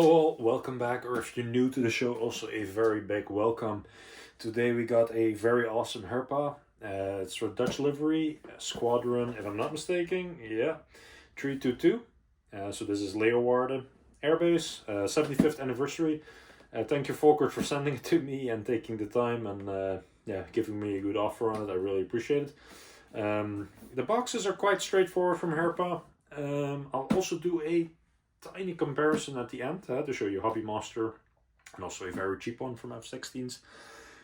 Hello all, welcome back, or if you're new to the show, also a very big welcome. Today we got a very awesome Herpa. It's for Dutch livery, Squadron, if I'm not mistaken, yeah, 322. So this is Leeuwarden Airbase, 75th anniversary. Thank you, Volkert, for sending it to me and taking the time and giving me a good offer on it. I really appreciate it. The boxes are quite straightforward from Herpa. I'll also do a tiny comparison at the end to show you Hobby Master and also a very cheap one from F-16s,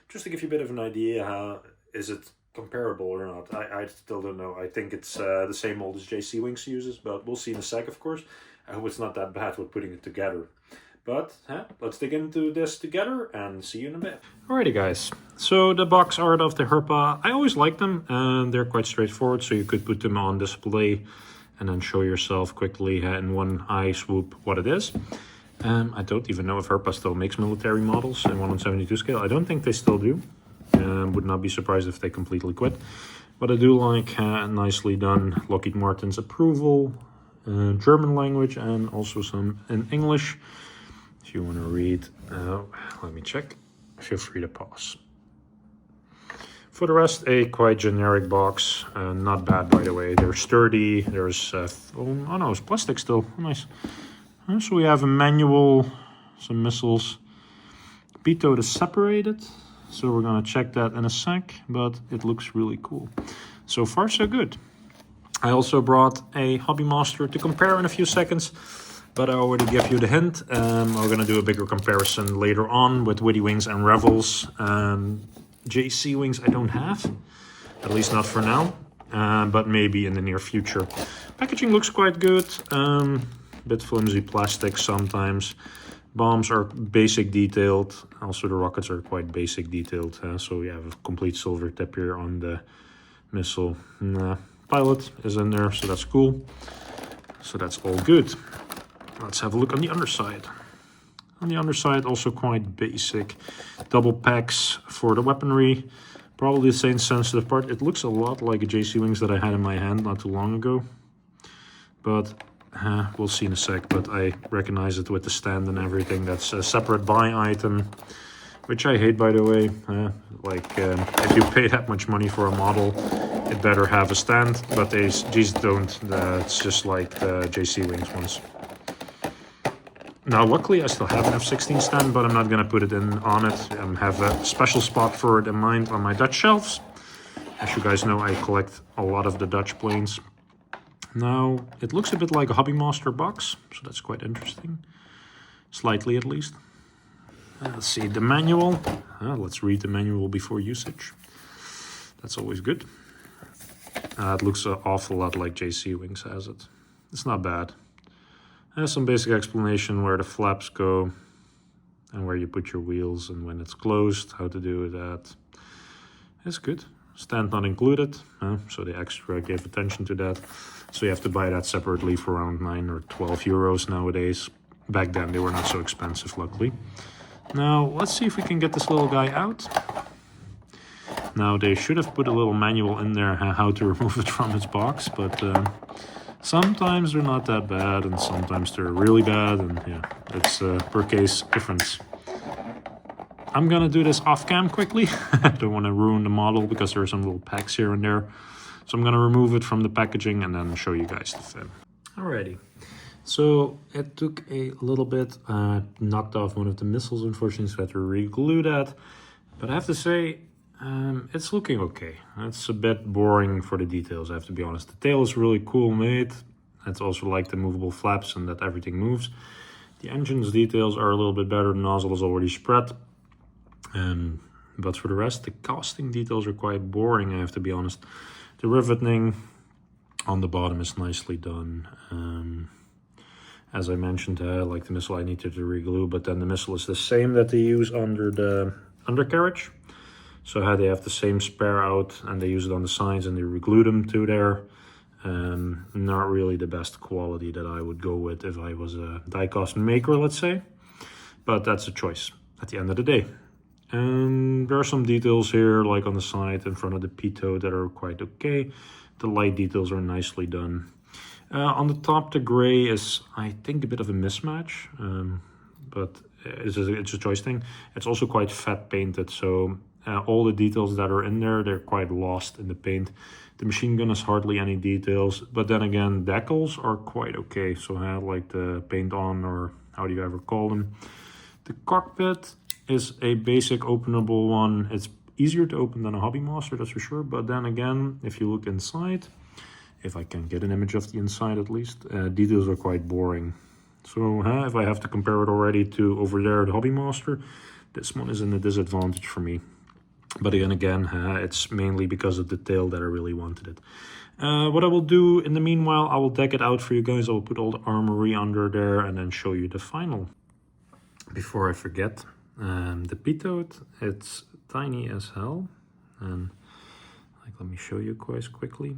just to give you a bit of an idea how is it comparable or not. I still don't know. I think it's the same old as JC Wings uses, but we'll see in a sec, of course. I hope it's not that bad with putting it together. But let's dig into this together and see you in a bit. Alrighty guys, so the box art of the Herpa, I always like them and they're quite straightforward, so you could put them on display and then show yourself quickly in one eye swoop what it is. I don't even know if Herpa still makes military models in 1/72 scale. I don't think they still do. Would not be surprised if they completely quit. But I do like nicely done Lockheed Martin's approval, German language, and also some in English. If you want to read, let me check. Feel free to pause. For the rest, a quite generic box. Not bad, by the way. They're sturdy. There's oh no, it's plastic still. Nice. So we have a manual, some missiles. Pitot is separated, so we're gonna check that in a sec. But it looks really cool. So far, so good. I also brought a Hobby Master to compare in a few seconds, but I already gave you the hint. We're gonna do a bigger comparison later on with Witty Wings and Revels. JC Wings I don't have, at least not for now, but maybe in the near future. Packaging looks quite good, bit flimsy plastic sometimes. Bombs are basic detailed, also the rockets are quite basic detailed, so you have a complete silver tip here on the missile. Pilot is in there, so that's cool. So that's all good. Let's have a look on the underside. On the underside, also quite basic. Double packs for the weaponry. Probably the same sensitive part. It looks a lot like a JC Wings that I had in my hand not too long ago. But we'll see in a sec. But I recognize it with the stand and everything. That's a separate buy item, which I hate, by the way. If you pay that much money for a model, it better have a stand. But these don't. It's just like the JC Wings ones. Now, luckily, I still have an F-16 stand, but I'm not going to put it on it. I have a special spot for it in mind on my Dutch shelves. As you guys know, I collect a lot of the Dutch planes. Now, it looks a bit like a Hobby Master box, so that's quite interesting. Slightly, at least. Let's see the manual. Let's read the manual before usage. That's always good. It looks an awful lot like JC Wings has it. It's not bad. There's some basic explanation where the flaps go and where you put your wheels and when it's closed, how to do that. It's good. Stand not included, so they extra gave attention to that. So you have to buy that separately for around 9 or 12 euros nowadays. Back then they were not so expensive, luckily. Now let's see if we can get this little guy out. Now they should have put a little manual in there how to remove it from its box, but sometimes they're not that bad, and sometimes they're really bad, and yeah, it's per case difference. I'm gonna do this off cam quickly. I don't want to ruin the model because there are some little packs here and there. So I'm gonna remove it from the packaging and then show you guys the fin. Alrighty, so it took a little bit, knocked off one of the missiles unfortunately, so I had to re-glue that. But I have to say, it's looking okay. It's a bit boring for the details, I have to be honest. The tail is really cool made. It's also like the movable flaps and that everything moves. The engine's details are a little bit better. The nozzle is already spread. But for the rest, the casting details are quite boring, I have to be honest. The riveting on the bottom is nicely done. As I mentioned, like the missile I needed to re-glue, but then the missile is the same that they use under the undercarriage. So they have the same spare out and they use it on the sides and they re-glue them to there. Not really the best quality that I would go with if I was a die-cast maker, let's say. But that's a choice at the end of the day. And there are some details here, like on the side in front of the pitot, that are quite okay. The light details are nicely done. On the top, the gray is, I think, a bit of a mismatch. but it's a choice thing. It's also quite fat painted, so all the details that are in there, they're quite lost in the paint. The machine gun has hardly any details, but then again, decals are quite okay. So I had like the paint on, or how do you ever call them. The cockpit is a basic openable one. It's easier to open than a Hobby Master, that's for sure. But then again, if you look inside, if I can get an image of the inside at least, details are quite boring. So if I have to compare it already to over there, the Hobby Master, this one is in a disadvantage for me. But again, it's mainly because of the tail that I really wanted it. What I will do in the meanwhile, I will deck it out for you guys. I will put all the armory under there and then show you the final. Before I forget, the pitot, it's tiny as hell. And let me show you guys quickly.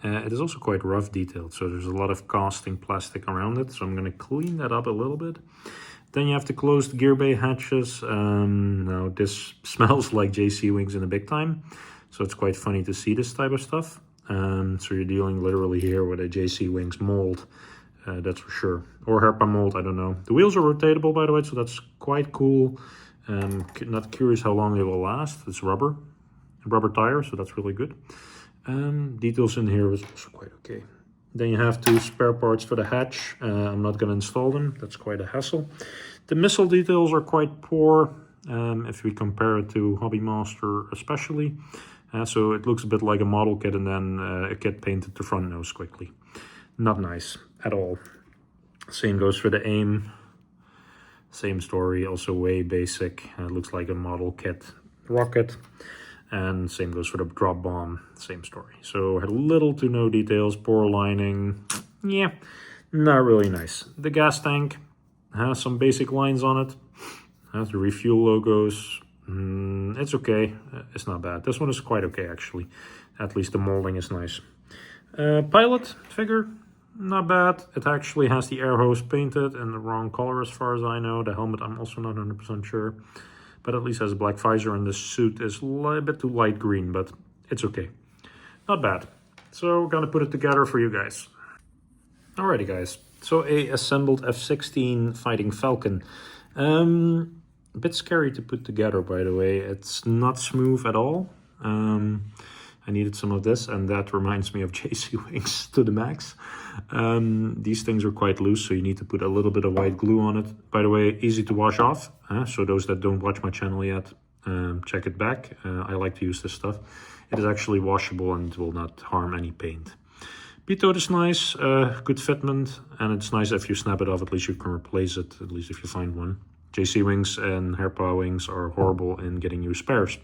It is also quite rough detailed, so there's a lot of casting plastic around it. So I'm going to clean that up a little bit. Then you have the closed gear bay hatches. Now this smells like JC Wings in the big time, so it's quite funny to see this type of stuff. So you're dealing literally here with a JC Wings mold, that's for sure. Or Herpa mold, I don't know. The wheels are rotatable, by the way, so that's quite cool. Not curious how long they will last. It's rubber tire, so that's really good. Details in here was also quite okay. Then you have two spare parts for the hatch. I'm not going to install them. That's quite a hassle. The missile details are quite poor if we compare it to Hobby Master especially. So it looks a bit like a model kit and then a kit painted the front nose quickly. Not nice at all. Same goes for the aim. Same story, also way basic. It looks like a model kit rocket. And same goes for the drop bomb, same story. So had little to no details, poor lining, yeah, not really nice. The gas tank has some basic lines on it, has the refuel logos, it's okay, it's not bad. This one is quite okay actually, at least the molding is nice. Pilot figure, not bad. It actually has the air hose painted in the wrong color as far as I know. The helmet I'm also not 100% sure. But at least has a black visor, and the suit is a bit too light green, but it's okay. Not bad. So we're gonna put it together for you guys. Alrighty guys, so a assembled F-16 Fighting Falcon. A bit scary to put together, by the way. It's not smooth at all. I needed some of this, and that reminds me of JC Wings to the max. These things are quite loose, so you need to put a little bit of white glue on it. By the way, easy to wash off. So those that don't watch my channel yet, check it back. I like to use this stuff. It is actually washable and will not harm any paint. Pitot is nice, good fitment, and it's nice if you snap it off, at least you can replace it, at least if you find one. JC Wings and Herpa Wings are horrible in getting you spares.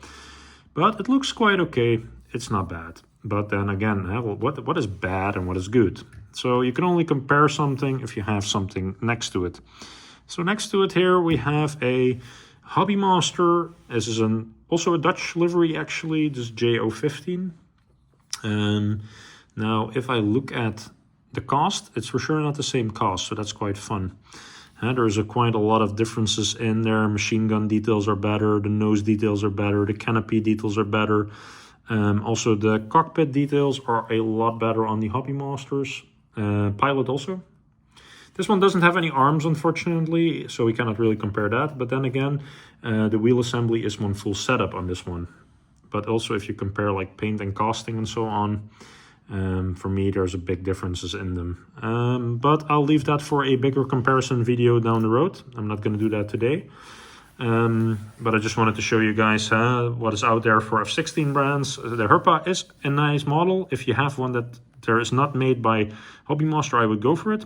But it looks quite okay. It's not bad. But then again, what is bad and what is good? So you can only compare something if you have something next to it. So next to it here we have a Hobby Master. This is also a Dutch livery actually, this J015. Now if I look at the cost, it's for sure not the same cost, so that's quite fun. There's quite a lot of differences in there. Machine gun details are better, the nose details are better, the canopy details are better. Also the cockpit details are a lot better on the Hobby Masters. Pilot also. This one doesn't have any arms, unfortunately, so we cannot really compare that. But then again, the wheel assembly is one full setup on this one. But also if you compare like paint and casting and so on, for me there's a big differences in them. But I'll leave that for a bigger comparison video down the road. I'm not going to do that today. But I just wanted to show you guys what is out there for F-16 brands. The Herpa is a nice model. If you have one that there is not made by Hobby Master, I would go for it.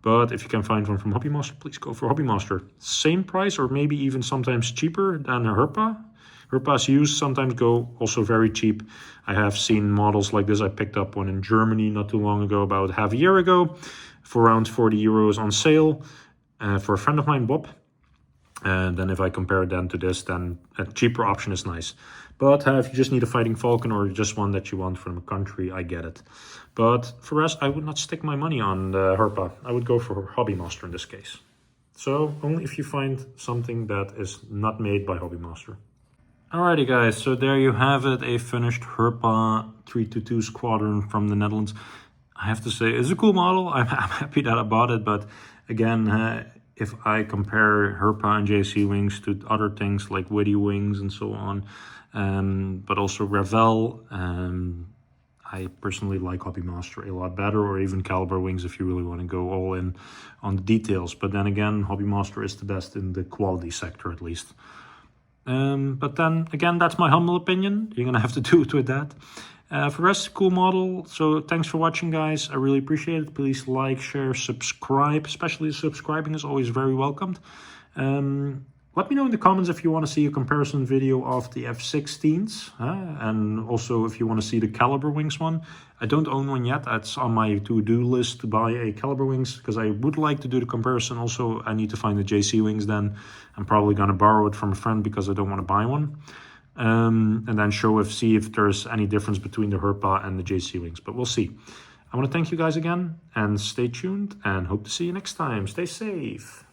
But if you can find one from Hobby Master, please go for Hobby Master. Same price or maybe even sometimes cheaper than a Herpa. Herpas used sometimes go also very cheap. I have seen models like this. I picked up one in Germany not too long ago, about half a year ago, for around 40 euros on sale for a friend of mine, Bob. And then if I compare it then to this, then a cheaper option is nice. But if you just need a Fighting Falcon or just one that you want from a country, I get it. But for us, I would not stick my money on the Herpa. I would go for Hobby Master in this case. So only if you find something that is not made by Hobby Master. Alrighty guys, so there you have it, a finished Herpa 322 Squadron from the Netherlands. I have to say, it's a cool model. I'm happy that I bought it, but again, if I compare Herpa and JC wings to other things like Witty wings and so on, but also Revell, I personally like Hobby Master a lot better, or even Caliber wings if you really want to go all in on the details. But then again, Hobby Master is the best in the quality sector at least. But then again, that's my humble opinion. You're gonna have to do it with that. For the rest, cool model. So thanks for watching, guys. I really appreciate it. Please like, share, subscribe. Especially subscribing is always very welcomed. Let me know in the comments if you want to see a comparison video of the F-16s. And also if you want to see the Caliber wings one. I don't own one yet. That's on my to-do list to buy a Caliber wings, because I would like to do the comparison. Also, I need to find the JC wings then. I'm probably going to borrow it from a friend because I don't want to buy one. And then see if there's any difference between the Herpa and the JC wings. But we'll see. I want to thank you guys again, and stay tuned, and hope to see you next time. Stay safe.